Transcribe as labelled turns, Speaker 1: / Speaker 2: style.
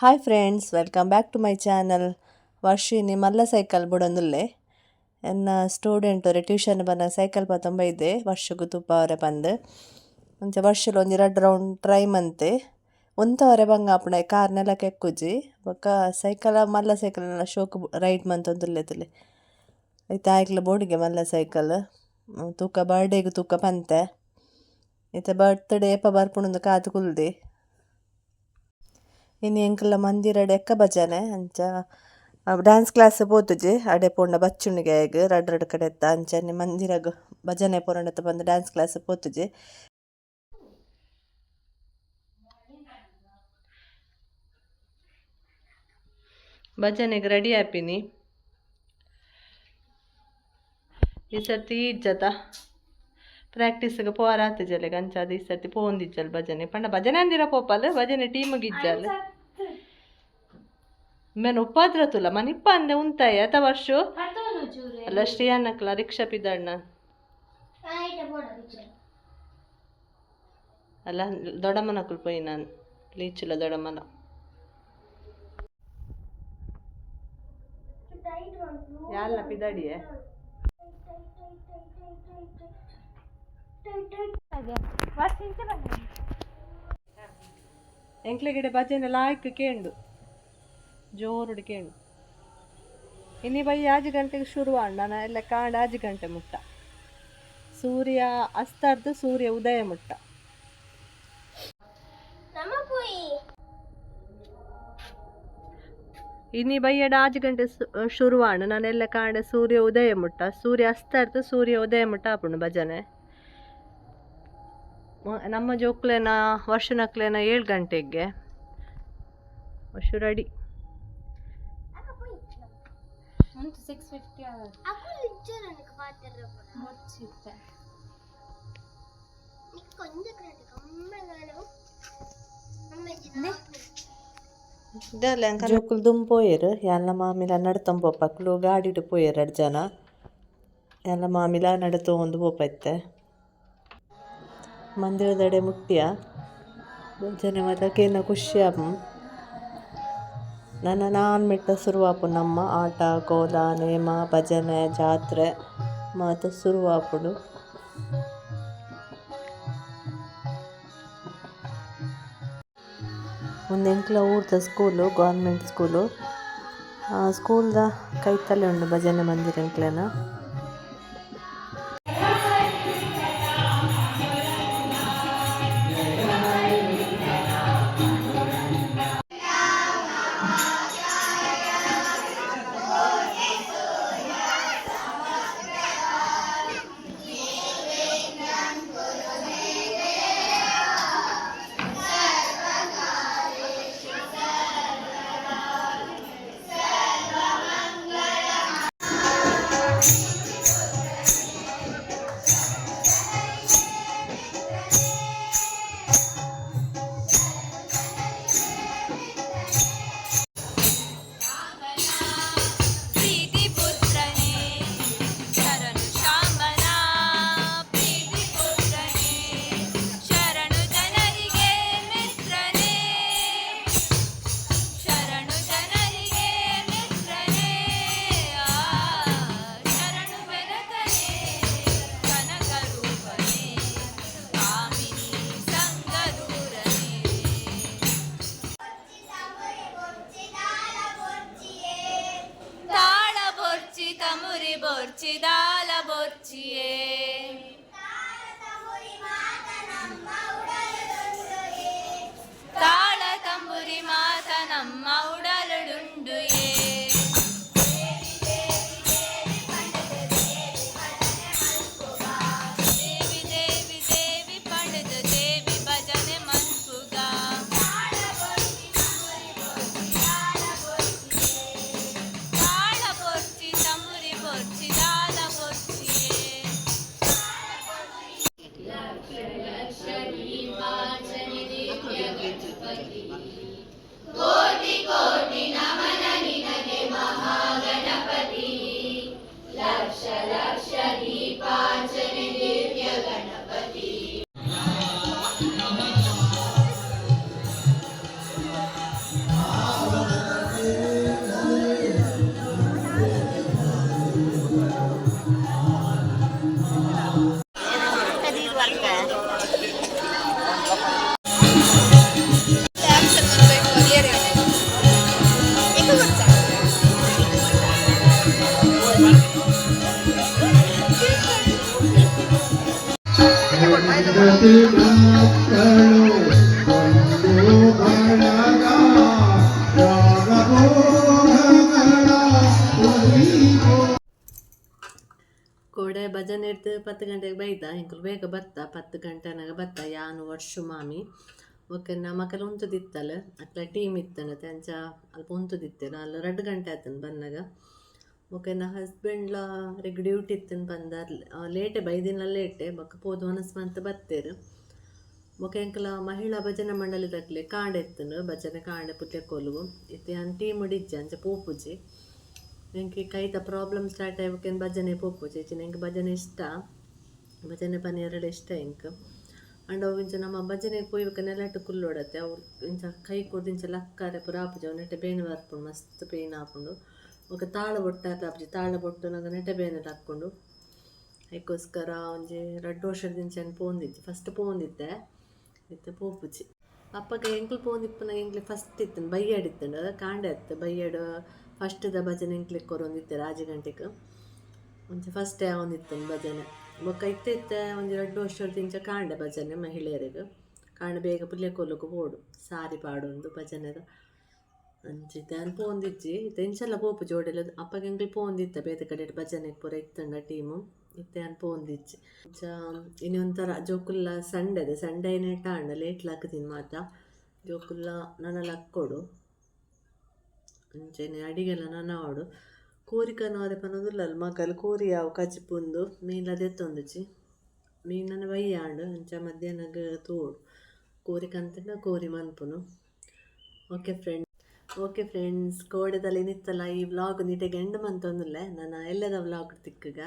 Speaker 1: Hi friends, welcome back to my channel. Varshini ಮಲ್ಲ cycle ಬುಡೊಂದುಲ್ಲೆ ಎನ್ನ ಸ್ಟೂಡೆಂಟ್ ಟ್ಯೂಷನ್ ಬನ್ನ ಸೈಕಲ್ ಪತ್ತೊಂಬೈದೆ ವರ್ಷಕ್ಕೂ ತುಪ್ಪ ಅವರೆ ಬಂದು ಅಂಚ ವರ್ಷಲು ಒಂಜಿ 2 ರೌಂಡ್ ಟ್ರೈ ಮಂತೆ ಒಂತವರೆ ಬಂಗ ಆಪುಂಡ ಕಾರ್ನೆಲಕ್ಕೆ ಎಕ್ಕುಜಿ ಬೊಕ್ಕ ಸೈಕಲ್ ಮಲ್ಲ ಸೈಕಲ್ ಶೋಕ್ ರೈಡ್ ಮಂತೊಂದುಲ್ಲೆತುಲೆ ಐತೆ ಆಯ್ಕ್ಲ ಬೋಡಿಗೆ ಮಲ್ಲ ಸೈಕಲ್ ತೂಕ ಬರ್ಡೇಗೆ ತೂಕ ಪಂತೆ ಐತೆ ಬರ್ತ್ಡೇ ಎಪ್ಪ ಬರ್ಪುಂಡು ಕಾದು ಕುಲ್ದೆ ಇನ್ನು ಎಂಕಲ್ಲ ಮಂದಿರಡು ಎಕ್ಕ ಭಜನೆ ಅಂಚ ಡ್ಯಾನ್ಸ್ ಕ್ಲಾಸ್ ಪೋತುಜಿ ಅಡೆ ಪೋಂಡ ಬಚ್ಚುಣಿಗೆ ಆಯ್ಗೆ ರಡ್ರಡ್ ಕಡೆ ಎತ್ತ ಅಂಚನೆ ಮಂದಿರಗ್ ಭಜನೆ ಪೋರಂಡತ್ತ ಬಂದು ಡ್ಯಾನ್ಸ್ ಕ್ಲಾಸ್ ಪೋತುಜಿ. ಭಜನೆಗೆ ರೆಡಿ ಆಪಿನಿ ಈ ಸರ್ತಿ ಇಜ್ಜತ ಪ್ರಾಕ್ಟೀಸ್ಗೆ ಪೋರ ಆತಜಲೆ ಅಂಚಾದ ಈ ಸರ್ತಿ ಪೋಂದಿಜ್ಜಲ್ ಭಜನೆ ಪಂಡ ಭಜನೆ ಅಂದಿರ ಪೋಪಲ್ ಭಜನೆ ಟೀಮ್ಗೆ ಇಜ್ಜಲ್ ಮೇನ್ ಉಪ್ಪಾದ್ರ ತುಲ ಮನಿಪ್ಪ ಅಂದೆ ಉಂತಾಯ ಅತ ವರ್ಷ ಅಲ್ಲ ಶ್ರೀಯನ್ನಕ್ಲ ರಿಕ್ಷಾ ಪಿದಣ್ಣ ಅಲ್ಲ ದೊಡ್ಡಮ್ಮನಕ್ಕಲ್ ಪೋಯಿ ನಾನು ಲೀಚುಲ ದೊಡ್ಡಮ್ಮನ ಯಾಲ್ಲ ಪಿದಡಿಯೇ ಎಂಕ್ಲೆಗಿಡೆ ಭಜನೆ ಲಾಯ್ಕ್ ಕೇಂಡು ಜೋರುಡು ಕೇಂಡು ಇನ್ನಿ ಬೈ 5 ಗಂಟೆಗೆ ಶುರು ಅಣ್ಣ ಎಲ್ಲ ಕಾಂಡ 5 ಗಂಟೆ ಮುಟ್ಟ ಸೂರ್ಯ ಅಸ್ತಾರ್ದು ಸೂರ್ಯ ಉದಯ ಮುಟ್ಟ ಇನ್ನಿ ಬೈಯಡ 5 ಗಂಟೆ ಶುರುವಾಣ ನಾನೆಲ್ಲ ಕಾಂಡ ಸೂರ್ಯ ಉದಯ ಮುಟ್ಟ ಸೂರ್ಯ ಅಸ್ತಾರ್ದು ಸೂರ್ಯ ಉದಯ ಮುಟ್ಟ ಆಪುಂಡು ಭಜನೆ ನಮ್ಮ ಜೋಕ್ಲೇನ ವರ್ಷನಕ್ಲೇನ 7 ಗಂಟೆಗೆ ವರ್ಷ ರೆಡಿ ಜೋಕುಲ್ ದುಂಪೋಯರು ಎಲ್ಲ ಮಾಮಿಲ ನಡ್ತಂ ಪೋಪಕ್ಲು ಗಾಡಿಡು ಪೋಯರು 2 ಜನ ಎಲ್ಲ ಮಾಮಿಲ ನಡತು ಒಂದು ಪೋಪೈತೆ ಮಂದಿರದಡೆ ಮುಟ್ಟಿಯ ಭಜನೆ ಮತಕೇನ ಖುಷಿ ಆಪು ನಾನು ಮೆಟ್ಟ ಶುರುವಾಪು ನಮ್ಮ ಆಟ ಕೋಲ ನೇಮ ಭಜನೆ ಜಾತ್ರೆ ಮತ್ತು ಶುರುವಾಪುಡು ಒಂದು ಎಂಕ್ಲ ಊರ್ದ ಸ್ಕೂಲು ಗೌರ್ಮೆಂಟ್ ಸ್ಕೂಲು ಸ್ಕೂಲ್ದ ಕೈತಲ್ಲೇ ಉಂಡು ಭಜನೆ ಮಂದಿರ ಎಂಕ್ಲೆನ
Speaker 2: ದಾಲ ಬೊರ್ಚಿಯೇ ತಾಳ ತಂಬುರಿ ಮಾತ ನಮ್ಮ ಉಡಲುಡುಂಡು ದೇವಿ ದೇವಿ ದೇವಿ ಪಡೆದ ದೇವಿ ಭಜನೆ ಮನ್ಪುಗ ತಾಳ ಬೊರ್ಚಿ ತಂಬುರಿ ಬೊರ್ಚಿ ದಾಲ ಬೊರ್ಚಿಯೇ ಕೋಟಿ ಕೋಟಿ ನಮನ ನಿನಗೆ ಮಹಾಗಣಪತಿ ಲಕ್ಷ ಲಕ್ಷ ದೀಪಾರ್ಚನೆ ದಿವ್ಯ ಗಣಪತಿ
Speaker 3: Oh
Speaker 1: ಕೋಡೆ ಭಜನೆ ಇಡ್ತು 10 ಗಂಟೆಗೆ ಬೈದ ಇಂಕುಲು ಬೇಗ ಬತ್ತ 10 ಗಂಟೆನಾಗ ಬತ್ತ ಯಾನು ವರ್ಷ ಮಾಮಿ ಓಕೆ ನಮಕಲ್ ಉಂತುದಿತ್ತಲ್ಲ ಅಕ್ಲ ಟೀಮ್ ಇತ್ತನ ತೆಂಚ ಅಲ್ಪ ಉಂತುದಿತ್ತೇನ ಅಲ್ಲ 2 ಗಂಟೆ ಆತನ ಬಂದಾಗ ಓಕೆ ನಾ ಹಸ್ಬೆಂಡ್ಲ ರೆಗ್ ಡ್ಯೂಟಿ ಇತ್ತನ ಬಂದ ಲೇಟೆ ಬೈದಿನ ಲೇಟೆ ಬೊಕ್ಕ ಪೋದು ಅನಸ್ಮಂತ ಬತ್ತೇರು ಬೊಕ ಎಂಕಲ ಮಹಿಳಾ ಭಜನಾ ಮಂಡಳಿದಕ್ಲೆ ಕಾಂಡೆ ಇತ್ತನು ಭಜನೆ ಕಾಂಡೆ ಪುತ್ಲೆಕೊಲು ಇತ್ತೆ ಅನ್ ಟೀಮ್ ಇಡಿಜ್ಜ ಅಂಚ ಪೋಪುಜಿ ಎಂಕಿ ಕೈತ ಪ್ರಾಬ್ಲಮ್ ಸ್ಟಾರ್ಟ್ ಆಯ್ಬೇಕೇನು ಭಜನೆ ಪೋಪುಜಿ ಇಚ್ಚಿನ ಎಂಕ್ ಭಜನೆ ಇಷ್ಟ ಭಜನೆ ಪನಿ ಎರಡು ಇಷ್ಟ ಎಂಕ್ ಅಂಡ್ ಅವು ಇಂಚ ನಮ್ಮ ಭಜನೆಗೆ ಪೋಯ್ಬೇಕ ನೆಲಟ್ಟು ಕುಲ್ಲೋಡತ್ತೆ ಅವ್ರು ಇಂಚ ಕೈ ಕೊಡ್ದು ಇಂಚ ಲಕ್ಕಾರೆ ಪುರ ಆಪುಜಿ ಅವು ನೆಟ್ಟೆ ಬೇನೆ ಬರ್ಪುಂಡು ಮಸ್ತ್ ಪೇನ್ ಆಪುಂಡು ఒక ತಾಳ ಬೊಟ್ಟು ಆಪುಜಿ ತಾಳ ಬೊಟ್ಟು ನಂಗೆ ನೆಟ್ಟೆ ಬೇನೆ ಹಾಕ್ಕೊಂಡು ಅದಕ್ಕೋಸ್ಕರ ಒಂಜಿ 2 ವರ್ಷದಿಂಚ ಪೋಂದಿಜ್ಜಿ ಫಸ್ಟ್ ಪೋಂದಿದ್ದೆ ಇತ್ತು ಪೋಪುಜಿ ಅಪ್ಪಗೆ ಎಂಕ್ಲು ಪೋಂದಿಪ್ಪನ ಎಂಕ್ಲೆ ಫಸ್ಟ್ ಇತ್ತನು ಬೈಯಾಡಿತ್ತಂಡು ಕಾಂಡೆ ಇತ್ತು ಬೈಯಾಡು ಫಸ್ಟ್ದ ಭಜನೆ ಎಂಕ್ಲೆ ಕೊರೊಂದಿತ್ತೆ ರಾಜಗಂಟೆಗೆ ಒಂಚ ಫಸ್ಟೇ ಒಂದಿತ್ತನು ಭಜನೆ ಬೊಕ್ಕ ಇತ್ತೆ ಒಂದು 2 ವರ್ಷದಿಂಚ ಕಾಂಡೆ ಭಜನೆ ಮಹಿಳೆಯರಿಗೆ ಕಾಂಡೆ ಬೇಗ ಪುಲ್ಯ ಕೊಲ್ಲುಕು ಪೋಡು ಸಾರಿ ಪಾಡೊಂದು ಭಜನೆದ ಅಂಚಿತ್ತೆ ಅನ್ ಪೋಂದಿಜ್ಜಿ ಇಂಚೆಲ್ಲ ಪೋಪು ಜೋಡೆಲ್ಲ ಅಪ್ಪಗೆ ಎಂಕ್ಲು ಪೋಂದಿತ್ತ ಬೇತೆ ಕಡೆ ಭಜನೆಗೆ ಪೂರ ಇತ್ತಂಡ ಟೀಮು ಇತ್ತೆ ಅನ್ ಪೋಂದಿಜ್ಜಿ ಇನ್ನೊಂಥರ ಜೋಕುಲ್ಲ ಸಂಡೇ ನೆಟ್ಟ ಅಂಡ ಲೇಟ್ಲ ಹಾಕ್ತೀನಿ ಮಾತ ಜೋಕುಲ್ಲ ನನ್ನ ಹಾಕ್ಕೊಡು ಅಂಚೆನೆ ಅಡಿಗೆಲ್ಲ ನನ್ನ ಆಡು ಕೋರಿಕನು ಅದೇ ಪನ್ನೋದಿಲ್ಲ ಮಗಲು ಕೋರಿ ಯಾವ ಕಜಿಪುಂದು ಮೀನ್ಲದೆ ತೊಂದುಚಿ ಮೀನನ್ನ ಬೈಯಾಂಡು ಅಂಚ ಮಧ್ಯಾಹ್ನಗ ತೋಡು ಕೋರಿಕಂತ ಕೋರಿ ಮನ್ಪುನು ಓಕೆ ಫ್ರೆಂಡ್ಸ್ ಕೋಡೆದಲ್ಲಿ ನಿತ್ತಲ್ಲ ಈ ವ್ಲಾಗ್ ನೀಟಾಗಿ ಎಂಡ್ ಮಂತೊಂದುಲ್ಲೆ ನಾನು ಎಲ್ಲದ ವ್ಲಾಗ್ ತಿಕ್ಕಗ